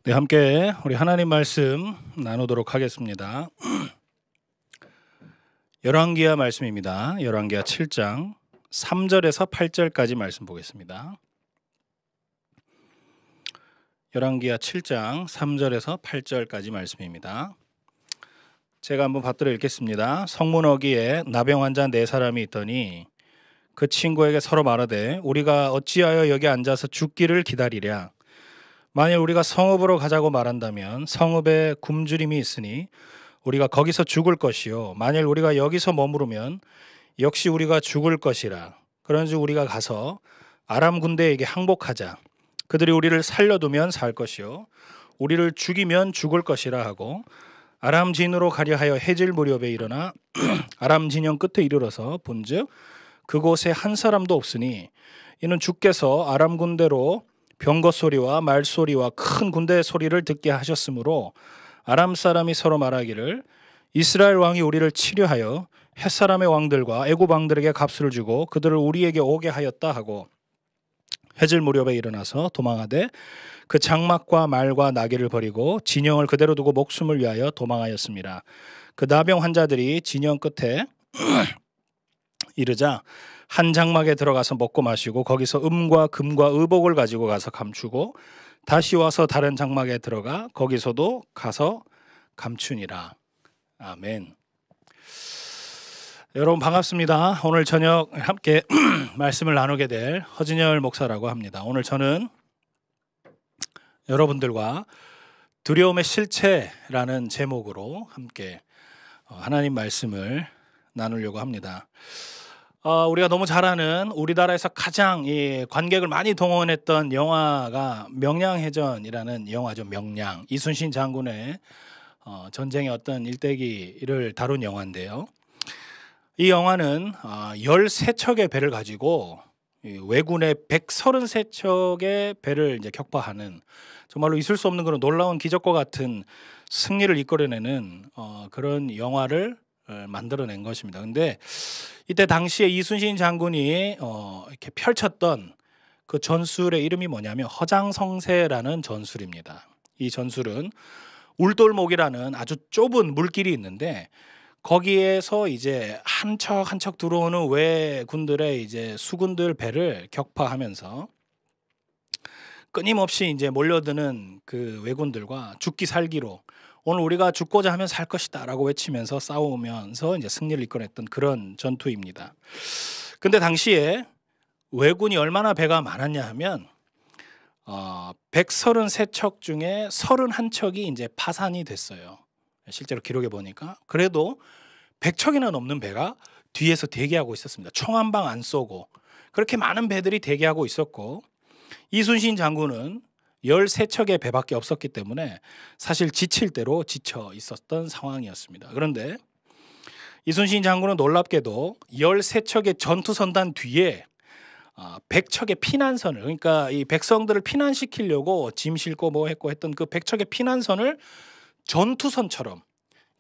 네, 함께 우리 하나님 말씀 나누도록 하겠습니다. 열왕기하 말씀입니다. 열왕기하 7장 3절에서 8절까지 말씀 보겠습니다. 열왕기하 7장 3절에서 8절까지 말씀입니다. 제가 한번 받들어 읽겠습니다. 성문어기에 나병 환자 4사람이 있더니 그 친구에게 서로 말하되 우리가 어찌하여 여기 앉아서 죽기를 기다리랴. 만일 우리가 성읍으로 가자고 말한다면 성읍에 굶주림이 있으니 우리가 거기서 죽을 것이요 만일 우리가 여기서 머무르면 역시 우리가 죽을 것이라. 그런즉 우리가 가서 아람 군대에게 항복하자. 그들이 우리를 살려두면 살 것이요 우리를 죽이면 죽을 것이라 하고 아람 진으로 가려 하여 해질 무렵에 일어나 아람 진영 끝에 이르러서 본즉 그곳에 한 사람도 없으니 이는 주께서 아람 군대로 병거 소리와 말 소리와 큰 군대 소리를 듣게 하셨으므로 아람 사람이 서로 말하기를 이스라엘 왕이 우리를 치려하여 헷사람의 왕들과 애굽 왕들에게 값을 주고 그들을 우리에게 오게 하였다 하고 해질 무렵에 일어나서 도망하되 그 장막과 말과 나귀를 버리고 진영을 그대로 두고 목숨을 위하여 도망하였습니다. 그 나병 환자들이 진영 끝에 이르자 한 장막에 들어가서 먹고 마시고 거기서 음과 금과 의복을 가지고 가서 감추고 다시 와서 다른 장막에 들어가 거기서도 가서 감추니라. 아멘. 여러분 반갑습니다. 오늘 저녁 함께 말씀을 나누게 될 허진열 목사라고 합니다. 오늘 저는 여러분들과 두려움의 실체라는 제목으로 함께 하나님 말씀을 나누려고 합니다. 우리가 너무 잘 아는 우리나라에서 가장 관객을 많이 동원했던 영화가 명량해전이라는 영화죠. 명량. 이순신 장군의 전쟁의 어떤 일대기를 다룬 영화인데요. 이 영화는 13척의 배를 가지고 왜군의 133척의 배를 이제 격파하는 정말로 있을 수 없는 그런 놀라운 기적과 같은 승리를 이끌어내는 그런 영화를 만들어낸 것입니다. 근데 이때 당시에 이순신 장군이 이렇게 펼쳤던 그 전술의 이름이 뭐냐면 허장성세라는 전술입니다. 이 전술은 울돌목이라는 아주 좁은 물길이 있는데 거기에서 이제 한 척 한 척 들어오는 왜군들의 이제 수군들 배를 격파하면서 끊임없이 이제 몰려드는 그 왜군들과 죽기 살기로 오늘 우리가 죽고자 하면 살 것이다라고 외치면서 싸우면서 이제 승리를 이끌어냈던 그런 전투입니다. 근데 당시에 왜군이 얼마나 배가 많았냐 하면 133척 중에 31척이 이제 파산이 됐어요. 실제로 기록해 보니까. 그래도 100척이나 넘는 배가 뒤에서 대기하고 있었습니다. 총 한 방 안 쏘고 그렇게 많은 배들이 대기하고 있었고 이순신 장군은 13척의 배밖에 없었기 때문에 사실 지칠 대로 지쳐 있었던 상황이었습니다. 그런데 이순신 장군은 놀랍게도 13척의 전투선단 뒤에 100척의 피난선을, 그러니까 이 백성들을 피난시키려고 짐 싣고 뭐 했고 했던 그 100척의 피난선을 전투선처럼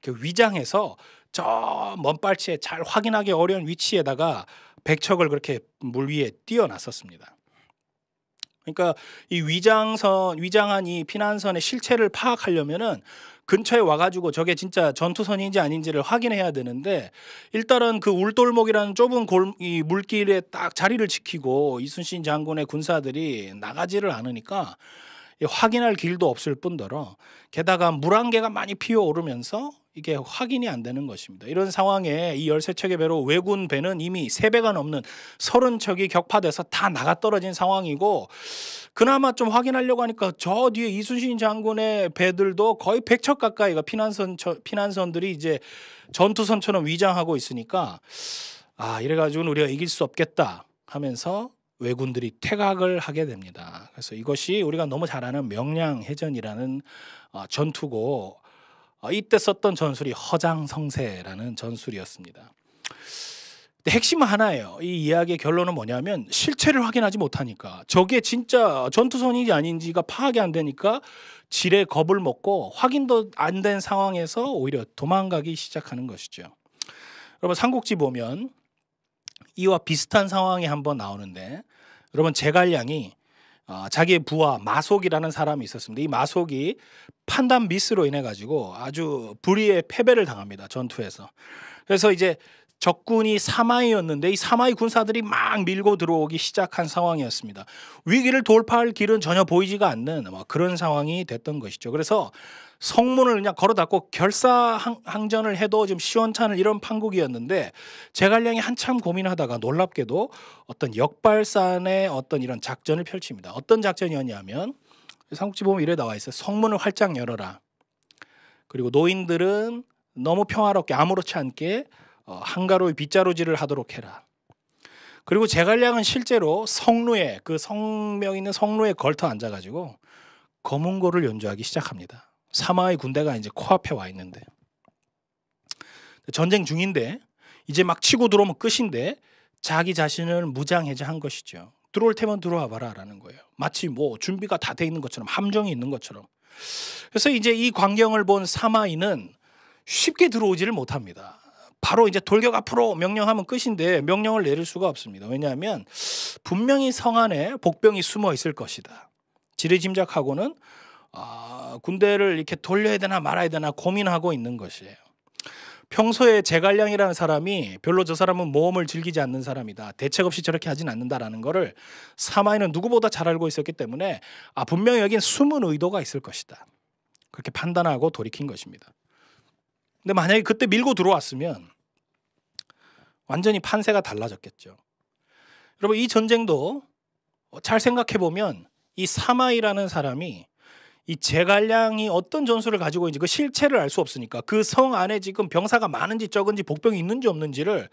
이렇게 위장해서 저 먼발치에 잘 확인하기 어려운 위치에다가 100척을 그렇게 물 위에 띄워놨었습니다. 그러니까 이 위장한 이 피난선의 실체를 파악하려면은 근처에 와가지고 저게 진짜 전투선인지 아닌지를 확인해야 되는데 일단은 그 울돌목이라는 좁은 이 물길에 딱 자리를 지키고 이순신 장군의 군사들이 나가지를 않으니까 확인할 길도 없을 뿐더러 게다가 물안개가 많이 피어오르면서 이게 확인이 안 되는 것입니다. 이런 상황에 이 13척의 배로 왜군 배는 이미 3배가 넘는 30척이 격파돼서 다 나가 떨어진 상황이고 그나마 좀 확인하려고 하니까 저 뒤에 이순신 장군의 배들도 거의 100척 가까이가 피난선들이 이제 전투선처럼 위장하고 있으니까 이래가지고는 우리가 이길 수 없겠다 하면서 왜군들이 퇴각을 하게 됩니다. 그래서 이것이 우리가 너무 잘 아는 명량해전이라는 전투고 이때 썼던 전술이 허장성세라는 전술이었습니다. 근데 핵심은 하나예요. 이 이야기의 결론은 뭐냐면 실체를 확인하지 못하니까 저게 진짜 전투선인지 아닌지가 파악이 안 되니까 지레 겁을 먹고 확인도 안 된 상황에서 오히려 도망가기 시작하는 것이죠. 여러분 삼국지 보면 이와 비슷한 상황이 한번 나오는데 여러분 제갈량이 자기의 부하 마속이라는 사람이 있었습니다. 이 마속이 판단 미스로 인해 가지고 아주 불의의 패배를 당합니다. 전투에서. 그래서 이제 적군이 사마이였는데 이 사마이 군사들이 막 밀고 들어오기 시작한 상황이었습니다. 위기를 돌파할 길은 전혀 보이지가 않는 그런 상황이 됐던 것이죠. 그래서 성문을 그냥 걸어 닫고 결사항전을 해도 좀 시원찮을 이런 판국이었는데 제갈량이 한참 고민하다가 놀랍게도 어떤 역발산의 어떤 이런 작전을 펼칩니다. 어떤 작전이었냐면 삼국지 보면 이래 나와 있어요. 성문을 활짝 열어라. 그리고 노인들은 너무 평화롭게 아무렇지 않게 한가로이 빗자루질을 하도록 해라. 그리고 제갈량은 실제로 성루에 그 성명 있는 성루에 걸터 앉아가지고 검은고를 연주하기 시작합니다. 사마의 군대가 이제 코앞에 와 있는데 전쟁 중인데 이제 막 치고 들어오면 끝인데 자기 자신을 무장해제한 것이죠. 들어올 테면 들어와 봐라라는 거예요. 마치 뭐 준비가 다 돼 있는 것처럼 함정이 있는 것처럼. 그래서 이제 이 광경을 본 사마이는 쉽게 들어오지를 못합니다. 바로 이제 돌격 앞으로 명령하면 끝인데 명령을 내릴 수가 없습니다. 왜냐하면 분명히 성 안에 복병이 숨어 있을 것이다. 지레짐작하고는 군대를 이렇게 돌려야 되나 말아야 되나 고민하고 있는 것이에요. 평소에 제갈량이라는 사람이 별로 저 사람은 모험을 즐기지 않는 사람이다. 대책 없이 저렇게 하진 않는다라는 거를 사마이는 누구보다 잘 알고 있었기 때문에 분명히 여긴 숨은 의도가 있을 것이다. 그렇게 판단하고 돌이킨 것입니다. 근데 만약에 그때 밀고 들어왔으면 완전히 판세가 달라졌겠죠. 여러분 이 전쟁도 잘 생각해 보면 이 사마이라는 사람이 이 제갈량이 어떤 전술을 가지고 있는지 그 실체를 알 수 없으니까 그 성 안에 지금 병사가 많은지 적은지 복병이 있는지 없는지를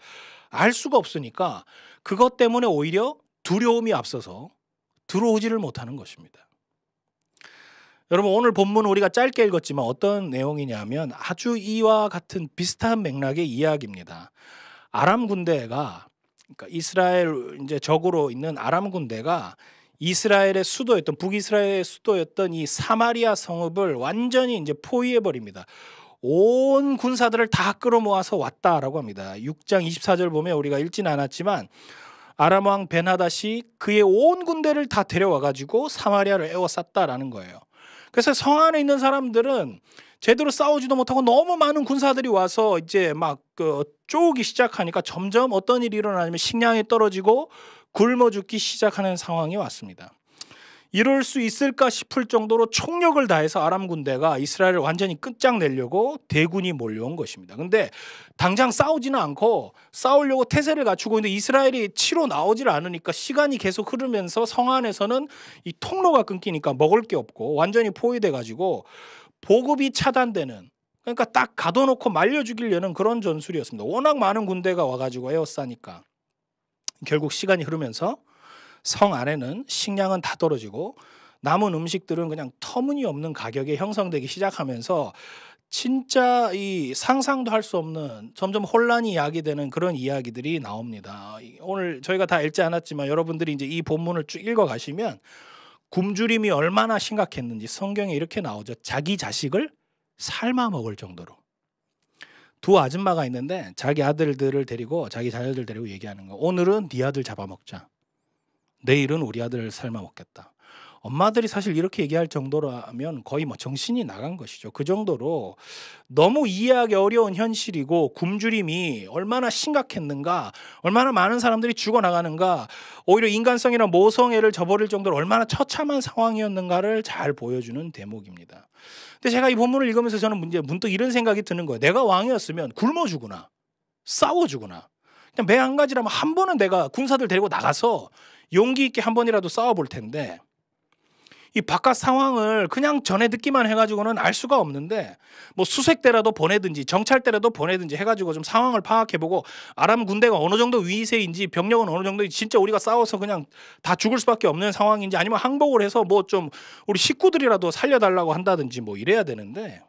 알 수가 없으니까 그것 때문에 오히려 두려움이 앞서서 들어오지를 못하는 것입니다. 여러분 오늘 본문 우리가 짧게 읽었지만 어떤 내용이냐면 아주 이와 같은 비슷한 맥락의 이야기입니다. 아람 군대가 그러니까 이스라엘 이제 적으로 있는 아람 군대가 이스라엘의 수도였던 북이스라엘의 수도였던 이 사마리아 성읍을 완전히 이제 포위해 버립니다. 온 군사들을 다 끌어모아서 왔다라고 합니다. 6장 24절 보면 우리가 읽지는 않았지만 아람 왕 벤하닷이 그의 온 군대를 다 데려와 가지고 사마리아를 에워쌌다라는 거예요. 그래서 성 안에 있는 사람들은 제대로 싸우지도 못하고 너무 많은 군사들이 와서 이제 막 쪼우기 시작하니까 점점 어떤 일이 일어나냐면 식량이 떨어지고 굶어 죽기 시작하는 상황이 왔습니다. 이럴 수 있을까 싶을 정도로 총력을 다해서 아람 군대가 이스라엘을 완전히 끝장내려고 대군이 몰려온 것입니다. 근데 당장 싸우지는 않고 싸우려고 태세를 갖추고 있는데 이스라엘이 치러 나오질 않으니까 시간이 계속 흐르면서 성 안에서는 이 통로가 끊기니까 먹을 게 없고 완전히 포위돼 가지고 보급이 차단되는, 그러니까 딱 가둬놓고 말려 죽이려는 그런 전술이었습니다. 워낙 많은 군대가 와가지고 에워싸니까 결국 시간이 흐르면서 성 안에는 식량은 다 떨어지고 남은 음식들은 그냥 터무니없는 가격에 형성되기 시작하면서 진짜 이 상상도 할 수 없는 점점 혼란이 야기되는 그런 이야기들이 나옵니다. 오늘 저희가 다 읽지 않았지만 여러분들이 이제 이 본문을 쭉 읽어가시면 굶주림이 얼마나 심각했는지 성경에 이렇게 나오죠. 자기 자식을 삶아 먹을 정도로. 두 아줌마가 있는데 자기 아들들을 데리고 자기 자녀들 데리고 얘기하는 거. 오늘은 네 아들 잡아먹자. 내일은 우리 아들 삶아 먹겠다. 엄마들이 사실 이렇게 얘기할 정도라면 거의 뭐 정신이 나간 것이죠. 그 정도로 너무 이해하기 어려운 현실이고 굶주림이 얼마나 심각했는가, 얼마나 많은 사람들이 죽어나가는가, 오히려 인간성이나 모성애를 저버릴 정도로 얼마나 처참한 상황이었는가를 잘 보여주는 대목입니다. 근데 제가 이 본문을 읽으면서 저는 문득 이런 생각이 드는 거예요. 내가 왕이었으면 굶어 죽으나 싸워 죽으나 그냥 매 한 가지라면 한 번은 내가 군사들 데리고 나가서 용기 있게 한 번이라도 싸워볼 텐데 이 바깥 상황을 그냥 전해 듣기만 해가지고는 알 수가 없는데 뭐 수색대라도 보내든지 정찰대라도 보내든지 해가지고 좀 상황을 파악해보고 아람 군대가 어느 정도 위세인지 병력은 어느 정도인지 진짜 우리가 싸워서 그냥 다 죽을 수밖에 없는 상황인지 아니면 항복을 해서 뭐 좀 우리 식구들이라도 살려달라고 한다든지 뭐 이래야 되는데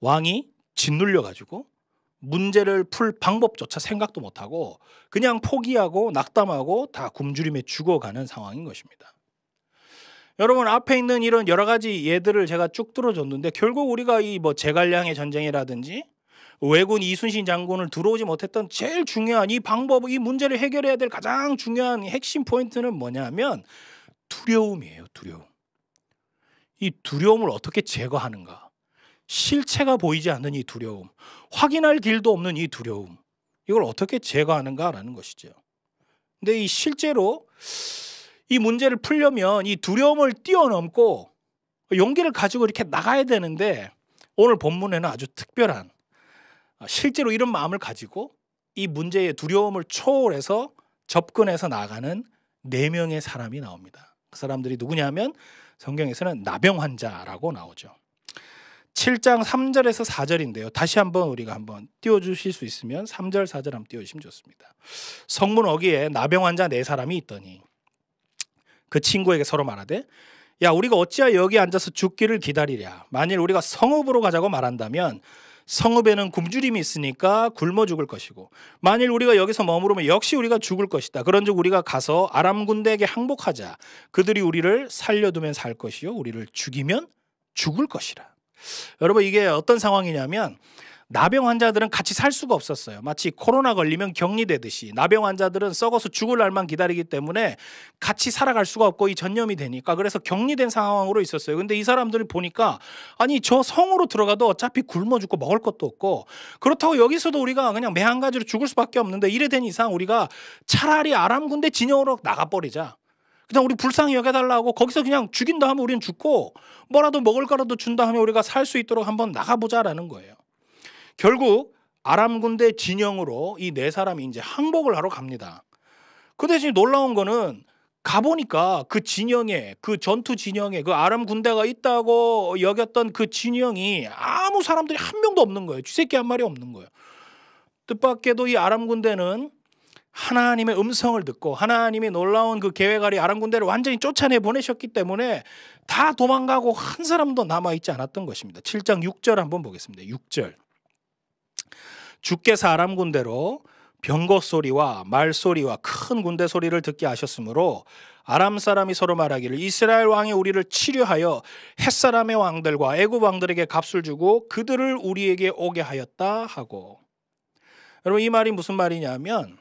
왕이 짓눌려가지고 문제를 풀 방법조차 생각도 못하고 그냥 포기하고 낙담하고 다 굶주림에 죽어가는 상황인 것입니다. 여러분 앞에 있는 이런 여러 가지 예들을 제가 쭉 들어줬는데 결국 우리가 이 뭐 제갈량의 전쟁이라든지 왜군 이순신 장군을 들어오지 못했던 제일 중요한 이 방법, 이 문제를 해결해야 될 가장 중요한 핵심 포인트는 뭐냐면 두려움이에요. 두려움. 이 두려움을 어떻게 제거하는가? 실체가 보이지 않는 이 두려움, 확인할 길도 없는 이 두려움, 이걸 어떻게 제거하는가라는 것이죠. 근데 이 실제로 이 문제를 풀려면 이 두려움을 뛰어넘고 용기를 가지고 이렇게 나가야 되는데, 오늘 본문에는 아주 특별한, 실제로 이런 마음을 가지고 이 문제의 두려움을 초월해서 접근해서 나가는 4명의 사람이 나옵니다. 그 사람들이 누구냐면 성경에서는 나병 환자라고 나오죠. 7장 3절에서 4절인데요. 다시 한번 우리가 한번 띄워주실 수 있으면 3절 4절 한번 띄워주시면 좋습니다. 성문 어귀에 나병 환자 4사람이 있더니 그 친구에게 서로 말하되, 야, 우리가 어찌하여 여기 앉아서 죽기를 기다리랴. 만일 우리가 성읍으로 가자고 말한다면 성읍에는 굶주림이 있으니까 굶어 죽을 것이고, 만일 우리가 여기서 머무르면 역시 우리가 죽을 것이다. 그런즉 우리가 가서 아람 군대에게 항복하자. 그들이 우리를 살려두면 살 것이요 우리를 죽이면 죽을 것이라. 여러분, 이게 어떤 상황이냐면 나병 환자들은 같이 살 수가 없었어요. 마치 코로나 걸리면 격리되듯이 나병 환자들은 썩어서 죽을 날만 기다리기 때문에 같이 살아갈 수가 없고 이 전염이 되니까, 그래서 격리된 상황으로 있었어요. 근데 이 사람들이 보니까, 아니 저 성으로 들어가도 어차피 굶어 죽고 먹을 것도 없고, 그렇다고 여기서도 우리가 그냥 매 한 가지로 죽을 수밖에 없는데, 이래 된 이상 우리가 차라리 아람 군대 진영으로 나가버리자. 그냥 우리 불쌍히 여겨달라고, 거기서 그냥 죽인다 하면 우리는 죽고 뭐라도 먹을 거라도 준다 하면 우리가 살 수 있도록 한번 나가보자라는 거예요. 결국 아람 군대 진영으로 이 4사람이 이제 항복을 하러 갑니다. 그 대신 놀라운 거는 가보니까 그 진영에, 그 전투 진영에 그 아람 군대가 있다고 여겼던 그 진영이 아무 사람들이 한 명도 없는 거예요. 쥐새끼 한 마리 없는 거예요. 뜻밖에도 이 아람 군대는 하나님의 음성을 듣고 하나님의 놀라운 그 계획 아래 아람 군대를 완전히 쫓아내 보내셨기 때문에 다 도망가고 한 사람도 남아있지 않았던 것입니다. 7장 6절 한번 보겠습니다. 6절. 주께서 아람 군대로 병거 소리와 말 소리와 큰 군대 소리를 듣게 하셨으므로 아람 사람이 서로 말하기를, 이스라엘 왕이 우리를 치료하여 헷사람의 왕들과 애굽 왕들에게 값을 주고 그들을 우리에게 오게 하였다 하고. 여러분, 이 말이 무슨 말이냐면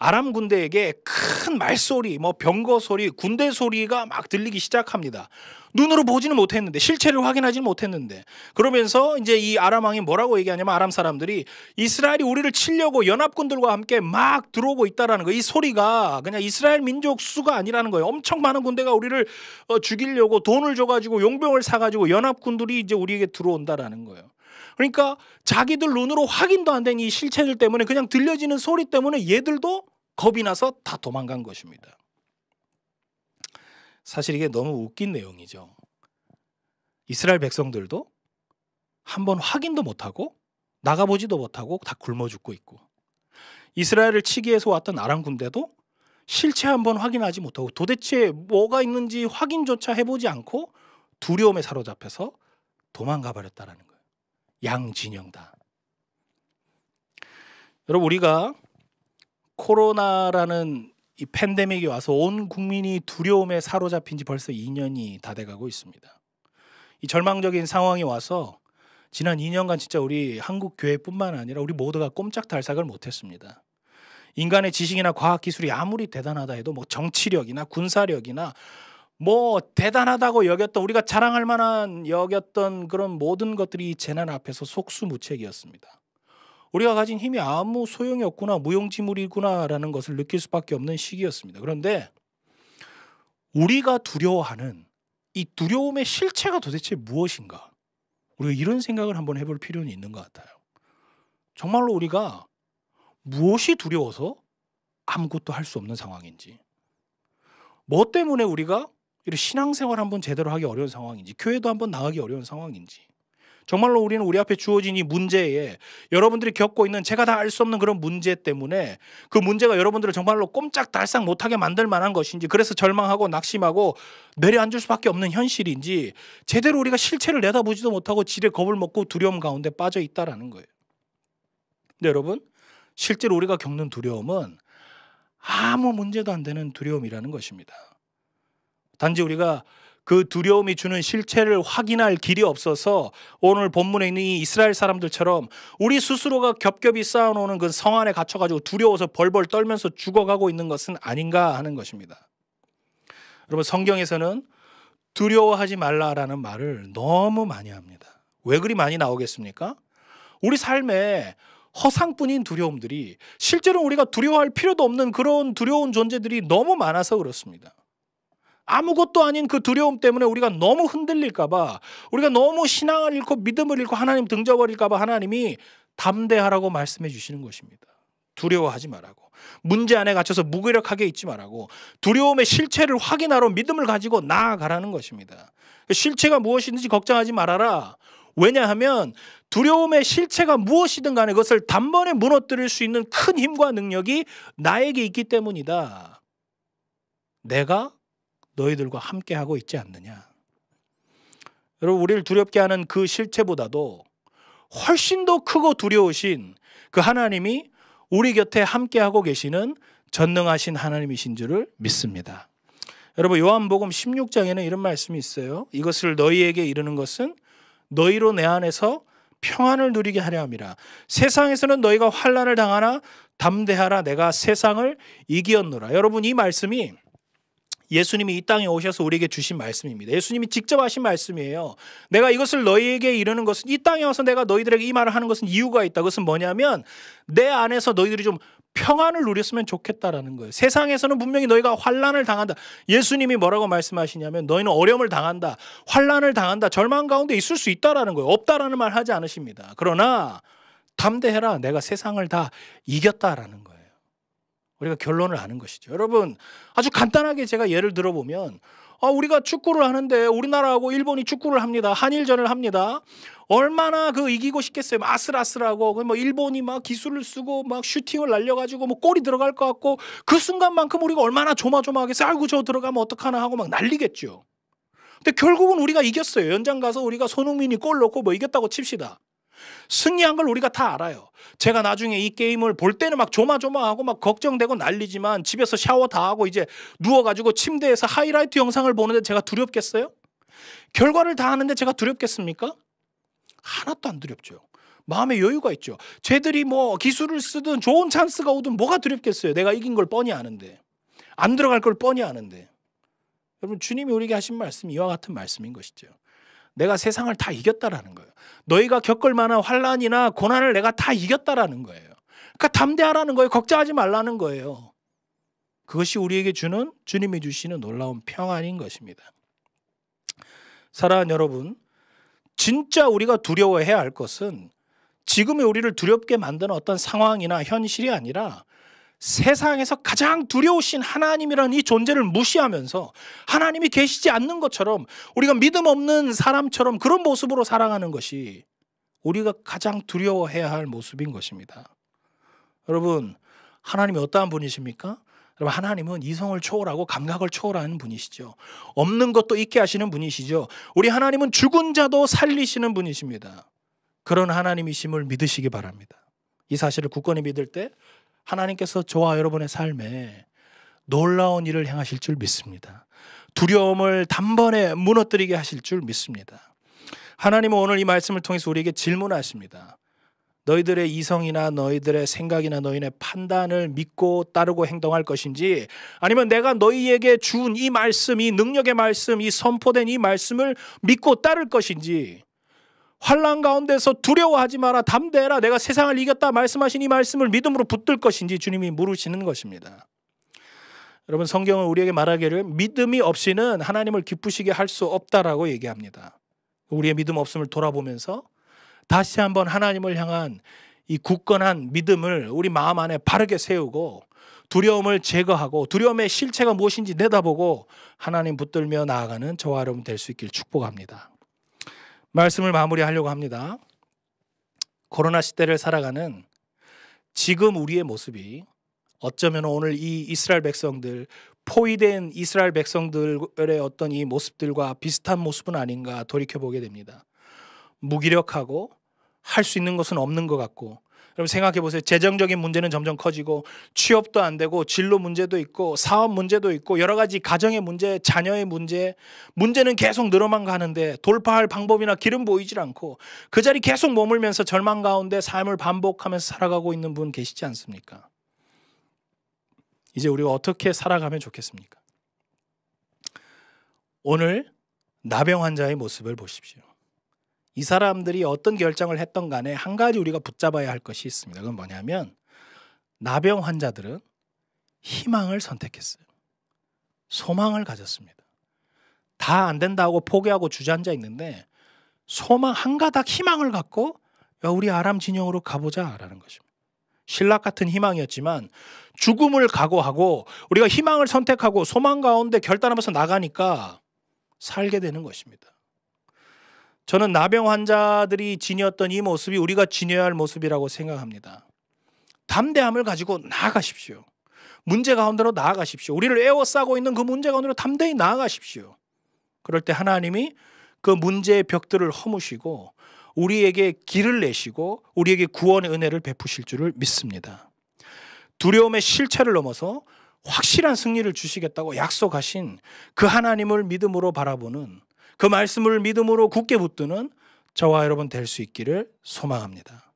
아람 군대에게 큰 말소리, 뭐 병거 소리, 군대 소리가 막 들리기 시작합니다. 눈으로 보지는 못했는데, 실체를 확인하지는 못했는데, 그러면서 이제 이 아람 왕이 뭐라고 얘기하냐면, 아람 사람들이 이스라엘이 우리를 치려고 연합군들과 함께 막 들어오고 있다라는 거예요. 이 소리가 그냥 이스라엘 민족 수가 아니라는 거예요. 엄청 많은 군대가 우리를 죽이려고 돈을 줘가지고 용병을 사가지고 연합군들이 이제 우리에게 들어온다라는 거예요. 그러니까 자기들 눈으로 확인도 안 된 이 실체들 때문에, 그냥 들려지는 소리 때문에 얘들도 겁이 나서 다 도망간 것입니다. 사실 이게 너무 웃긴 내용이죠. 이스라엘 백성들도 한번 확인도 못하고 나가보지도 못하고 다 굶어 죽고 있고, 이스라엘을 치기 위해서 왔던 아람 군대도 실체 한번 확인하지 못하고 도대체 뭐가 있는지 확인조차 해보지 않고 두려움에 사로잡혀서 도망가 버렸다라는 거예요. 양진영 다. 여러분, 우리가 코로나라는 이 팬데믹이 와서 온 국민이 두려움에 사로잡힌 지 벌써 2년이 다 돼가고 있습니다. 이 절망적인 상황이 와서 지난 2년간 진짜 우리 한국 교회뿐만 아니라 우리 모두가 꼼짝달싹을 못했습니다. 인간의 지식이나 과학기술이 아무리 대단하다 해도 뭐 정치력이나 군사력이나 뭐 대단하다고 여겼던, 우리가 자랑할 만한 여겼던 그런 모든 것들이 재난 앞에서 속수무책이었습니다. 우리가 가진 힘이 아무 소용이 없구나, 무용지물이구나라는 것을 느낄 수밖에 없는 시기였습니다. 그런데 우리가 두려워하는 이 두려움의 실체가 도대체 무엇인가? 우리가 이런 생각을 한번 해볼 필요는 있는 것 같아요. 정말로 우리가 무엇이 두려워서 아무것도 할 수 없는 상황인지, 뭐 때문에 우리가 이런 신앙생활 한번 제대로 하기 어려운 상황인지, 교회도 한번 나가기 어려운 상황인지, 정말로 우리는 우리 앞에 주어진 이 문제에, 여러분들이 겪고 있는 제가 다 알 수 없는 그런 문제 때문에 그 문제가 여러분들을 정말로 꼼짝달싹 못하게 만들 만한 것인지, 그래서 절망하고 낙심하고 내려앉을 수밖에 없는 현실인지, 제대로 우리가 실체를 내다보지도 못하고 지레 겁을 먹고 두려움 가운데 빠져 있다라는 거예요. 근데 여러분, 실제로 우리가 겪는 두려움은 아무 문제도 안 되는 두려움이라는 것입니다. 단지 우리가 그 두려움이 주는 실체를 확인할 길이 없어서 오늘 본문에 있는 이 이스라엘 사람들처럼 우리 스스로가 겹겹이 쌓아놓은 그 성 안에 갇혀가지고 두려워서 벌벌 떨면서 죽어가고 있는 것은 아닌가 하는 것입니다. 여러분 성경에서는 두려워하지 말라라는 말을 너무 많이 합니다. 왜 그리 많이 나오겠습니까? 우리 삶에 허상뿐인 두려움들이 실제로 우리가 두려워할 필요도 없는 그런 두려운 존재들이 너무 많아서 그렇습니다. 아무것도 아닌 그 두려움 때문에 우리가 너무 흔들릴까 봐, 우리가 너무 신앙을 잃고 믿음을 잃고 하나님 등져버릴까 봐 하나님이 담대하라고 말씀해 주시는 것입니다. 두려워하지 말라고. 문제 안에 갇혀서 무기력하게 있지 말라고. 두려움의 실체를 확인하러 믿음을 가지고 나아가라는 것입니다. 실체가 무엇이든지 걱정하지 말아라. 왜냐하면 두려움의 실체가 무엇이든 간에 그것을 단번에 무너뜨릴 수 있는 큰 힘과 능력이 나에게 있기 때문이다. 내가 너희들과 함께하고 있지 않느냐. 여러분, 우리를 두렵게 하는 그 실체보다도 훨씬 더 크고 두려우신 그 하나님이 우리 곁에 함께하고 계시는 전능하신 하나님이신 줄을 믿습니다. 여러분, 요한복음 16장에는 이런 말씀이 있어요. 이것을 너희에게 이르는 것은 너희로 내 안에서 평안을 누리게 하려 함이라. 세상에서는 너희가 환난을 당하나 담대하라. 내가 세상을 이기었노라. 여러분, 이 말씀이 예수님이 이 땅에 오셔서 우리에게 주신 말씀입니다. 예수님이 직접 하신 말씀이에요. 내가 이것을 너희에게 이르는 것은, 이 땅에 와서 내가 너희들에게 이 말을 하는 것은 이유가 있다. 그것은 뭐냐면 내 안에서 너희들이 좀 평안을 누렸으면 좋겠다라는 거예요. 세상에서는 분명히 너희가 환난을 당한다. 예수님이 뭐라고 말씀하시냐면 너희는 어려움을 당한다, 환난을 당한다, 절망 가운데 있을 수 있다라는 거예요. 없다라는 말 하지 않으십니다. 그러나 담대해라. 내가 세상을 다 이겼다라는 거예요. 우리가 결론을 아는 것이죠. 여러분, 아주 간단하게 제가 예를 들어보면 우리가 축구를 하는데 우리나라하고 일본이 축구를 합니다. 한일전을 합니다. 얼마나 이기고 싶겠어요. 아슬아슬하고 뭐 일본이 막 기술을 쓰고 막 슈팅을 날려가지고 뭐 골이 들어갈 것 같고 그 순간만큼 우리가 얼마나 조마조마하게 아이고 저 들어가면 어떡하나 하고 막 난리겠죠. 근데 결국은 우리가 이겼어요. 연장 가서 우리가 손흥민이 골 넣고 뭐 이겼다고 칩시다. 승리한 걸 우리가 다 알아요. 제가 나중에 이 게임을 볼 때는 막 조마조마하고 막 걱정되고 난리지만 집에서 샤워 다 하고 이제 누워가지고 침대에서 하이라이트 영상을 보는데 제가 두렵겠어요? 결과를 다 아는데 제가 두렵겠습니까? 하나도 안 두렵죠. 마음에 여유가 있죠. 쟤들이 뭐 기술을 쓰든 좋은 찬스가 오든 뭐가 두렵겠어요. 내가 이긴 걸 뻔히 아는데, 안 들어갈 걸 뻔히 아는데. 여러분, 주님이 우리에게 하신 말씀이 이와 같은 말씀인 것이죠. 내가 세상을 다 이겼다라는 거예요. 너희가 겪을 만한 환난이나 고난을 내가 다 이겼다라는 거예요. 그러니까 담대하라는 거예요. 걱정하지 말라는 거예요. 그것이 우리에게 주는, 주님이 주시는 놀라운 평안인 것입니다. 사랑하는 여러분, 진짜 우리가 두려워해야 할 것은 지금의 우리를 두렵게 만드는 어떤 상황이나 현실이 아니라 세상에서 가장 두려우신 하나님이라는 이 존재를 무시하면서 하나님이 계시지 않는 것처럼 우리가 믿음 없는 사람처럼 그런 모습으로 살아가는 것이 우리가 가장 두려워해야 할 모습인 것입니다. 여러분, 하나님이 어떠한 분이십니까? 여러분, 하나님은 이성을 초월하고 감각을 초월하는 분이시죠. 없는 것도 있게 하시는 분이시죠. 우리 하나님은 죽은 자도 살리시는 분이십니다. 그런 하나님이심을 믿으시기 바랍니다. 이 사실을 굳건히 믿을 때 하나님께서 저와 여러분의 삶에 놀라운 일을 행하실 줄 믿습니다. 두려움을 단번에 무너뜨리게 하실 줄 믿습니다. 하나님은 오늘 이 말씀을 통해서 우리에게 질문하십니다. 너희들의 이성이나 너희들의 생각이나 너희의 판단을 믿고 따르고 행동할 것인지, 아니면 내가 너희에게 준 이 말씀, 이 능력의 말씀, 이 선포된 이 말씀을 믿고 따를 것인지, 환난 가운데서 두려워하지 마라, 담대해라, 내가 세상을 이겼다 말씀하신 이 말씀을 믿음으로 붙들 것인지 주님이 물으시는 것입니다. 여러분, 성경은 우리에게 말하기를 믿음이 없이는 하나님을 기쁘시게 할 수 없다라고 얘기합니다. 우리의 믿음 없음을 돌아보면서 다시 한번 하나님을 향한 이 굳건한 믿음을 우리 마음 안에 바르게 세우고 두려움을 제거하고 두려움의 실체가 무엇인지 내다보고 하나님 붙들며 나아가는 저와 여러분 될 수 있길 축복합니다. 말씀을 마무리하려고 합니다. 코로나 시대를 살아가는 지금 우리의 모습이 어쩌면 오늘 이 이스라엘 백성들, 포위된 이스라엘 백성들의 어떤 이 모습들과 비슷한 모습은 아닌가 돌이켜보게 됩니다. 무기력하고 할 수 있는 것은 없는 것 같고, 여러분 생각해 보세요. 재정적인 문제는 점점 커지고 취업도 안 되고 진로 문제도 있고 사업 문제도 있고 여러 가지 가정의 문제, 자녀의 문제는 계속 늘어만 가는데 돌파할 방법이나 길은 보이질 않고 그 자리 계속 머물면서 절망 가운데 삶을 반복하면서 살아가고 있는 분 계시지 않습니까? 이제 우리가 어떻게 살아가면 좋겠습니까? 오늘 나병 환자의 모습을 보십시오. 이 사람들이 어떤 결정을 했던 간에 한 가지 우리가 붙잡아야 할 것이 있습니다. 그건 뭐냐면 나병 환자들은 희망을 선택했어요. 소망을 가졌습니다. 다 안 된다고 포기하고 주저앉아 있는데 소망 한 가닥 희망을 갖고 야, 우리 아람 진영으로 가보자라는 것입니다. 신락 같은 희망이었지만 죽음을 각오하고 우리가 희망을 선택하고 소망 가운데 결단하면서 나가니까 살게 되는 것입니다. 저는 나병 환자들이 지녔던 이 모습이 우리가 지녀야 할 모습이라고 생각합니다. 담대함을 가지고 나아가십시오. 문제 가운데로 나아가십시오. 우리를 에워싸고 있는 그 문제 가운데로 담대히 나아가십시오. 그럴 때 하나님이 그 문제의 벽들을 허무시고 우리에게 길을 내시고 우리에게 구원의 은혜를 베푸실 줄을 믿습니다. 두려움의 실체를 넘어서 확실한 승리를 주시겠다고 약속하신 그 하나님을 믿음으로 바라보는 그 말씀을 믿음으로 굳게 붙드는 저와 여러분 될 수 있기를 소망합니다.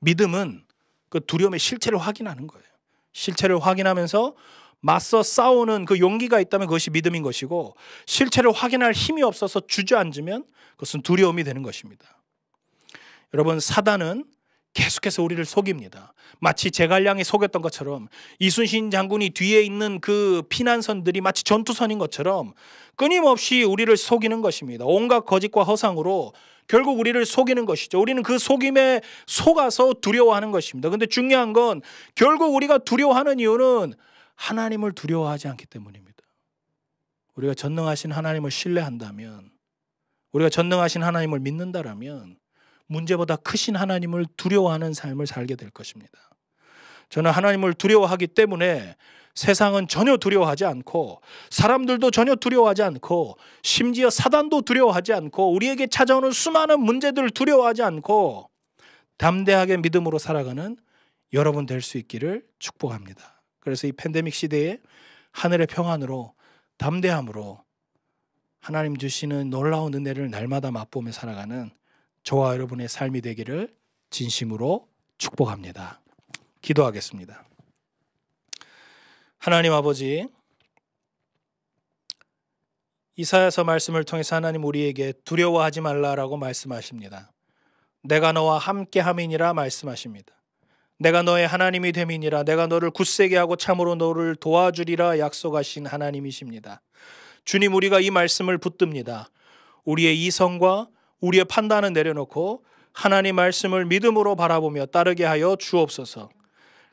믿음은 그 두려움의 실체를 확인하는 거예요. 실체를 확인하면서 맞서 싸우는 그 용기가 있다면 그것이 믿음인 것이고 실체를 확인할 힘이 없어서 주저앉으면 그것은 두려움이 되는 것입니다. 여러분, 사단은 계속해서 우리를 속입니다. 마치 제갈량이 속였던 것처럼 이순신 장군이 뒤에 있는 그 피난선들이 마치 전투선인 것처럼 끊임없이 우리를 속이는 것입니다. 온갖 거짓과 허상으로 결국 우리를 속이는 것이죠. 우리는 그 속임에 속아서 두려워하는 것입니다. 그런데 중요한 건 결국 우리가 두려워하는 이유는 하나님을 두려워하지 않기 때문입니다. 우리가 전능하신 하나님을 신뢰한다면, 우리가 전능하신 하나님을 믿는다라면 문제보다 크신 하나님을 두려워하는 삶을 살게 될 것입니다. 저는 하나님을 두려워하기 때문에 세상은 전혀 두려워하지 않고 사람들도 전혀 두려워하지 않고 심지어 사단도 두려워하지 않고 우리에게 찾아오는 수많은 문제들을 두려워하지 않고 담대하게 믿음으로 살아가는 여러분 될 수 있기를 축복합니다. 그래서 이 팬데믹 시대에 하늘의 평안으로 담대함으로 하나님 주시는 놀라운 은혜를 날마다 맛보며 살아가는 저와 여러분의 삶이 되기를 진심으로 축복합니다. 기도하겠습니다. 하나님 아버지, 이사야서 말씀을 통해서 하나님 우리에게 두려워하지 말라라고 말씀하십니다. 내가 너와 함께함이니라 말씀하십니다. 내가 너의 하나님이 됨이니라. 내가 너를 굳세게 하고 참으로 너를 도와주리라 약속하신 하나님이십니다. 주님, 우리가 이 말씀을 붙듭니다. 우리의 이성과 우리의 판단은 내려놓고 하나님 말씀을 믿음으로 바라보며 따르게 하여 주옵소서.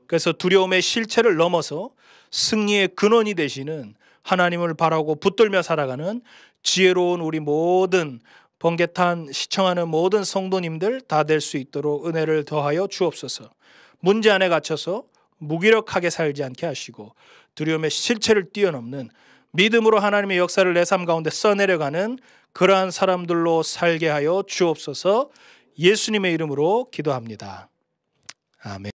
그래서 두려움의 실체를 넘어서 승리의 근원이 되시는 하나님을 바라고 붙들며 살아가는 지혜로운 우리 모든 번개탄 시청하는 모든 성도님들 다 될 수 있도록 은혜를 더하여 주옵소서. 문제 안에 갇혀서 무기력하게 살지 않게 하시고 두려움의 실체를 뛰어넘는 믿음으로 하나님의 역사를 내 삶 가운데 써내려가는 그러한 사람들로 살게 하여 주옵소서. 예수님의 이름으로 기도합니다. 아멘.